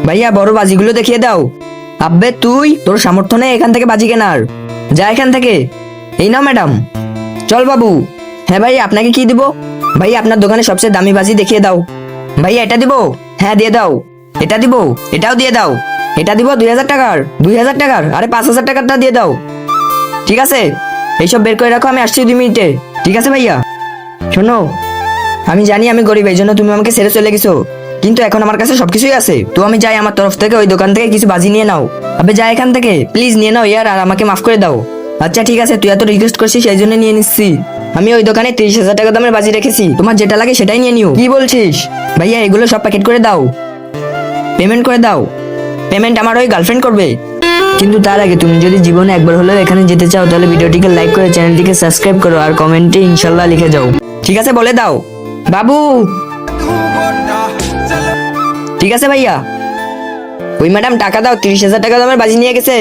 ভাইয়া বড় বাজিগুলো দেখিয়ে দাও। আব্বে তুই তোর সামর্থ্য নেই এখান থেকে বাজি কেনার, যা এখান থেকে। এই নাও ম্যাডাম। চল বাবু। হ্যাঁ ভাই আপনাকে কি দিব? ভাই আপনার দোকানে সবচেয়ে দামি বাজি দেখিয়ে দাও। ভাইয়া এটা দিব? হ্যাঁ দিয়ে দাও। এটা দিব? এটাও দিয়ে দাও। এটা দিব 2000 টাকার? 2000 টাকার? আরে 5000 টাকারটা দিয়ে দাও। ঠিক আছে, এইসব বের করে রাখো, আমি আসছি 2 মিনিটে। ঠিক আছে ভাইয়া। শোনো, আমি জানি আমি গরিব, এই জন্য তুমি আমাকে ছেড়ে চলে গেছো, কিন্তু এখন আমার কাছে সবকিছুই আছে। তো আমি যাই আমার তরফ থেকে ওই দোকান থেকে কিছু বাজি নিয়ে নাও। আবে যা এখান থেকে, প্লিজ নিয়ে নাও ইয়ার, আর আমাকে মাফ করে দাও। আচ্ছা ঠিক আছে, তুই এত রিকোয়েস্ট করছিস সেই জন্য নিয়ে নিচ্ছি। আমি ওই দোকানে 30,000 টাকা দামের বাজি রেখেছি, তোমার যেটা লাগে সেটাই নিয়ে নিও। কি বলছিস? ভাইয়া এগুলো সব প্যাকেট করে দাও, পেমেন্ট করে দাও। পেমেন্ট আমার ওই গার্লফ্রেন্ড করবে। কিন্তু তার আগে তুমি যদি জীবনে একবার হলেও এখানে যেতে চাও তাহলে ভিডিওটিকে লাইক করে চ্যানেলটিকে সাবস্ক্রাইব করো, আর কমেন্টে ইনশাল্লাহ লিখে যাও। ঠিক আছে বলে দাও বাবু। ঠিক আছে ভাইয়া। ওই ম্যাডাম টাকা দাও, 30,000 টাকা দামের বাজি নিয়ে গেছে।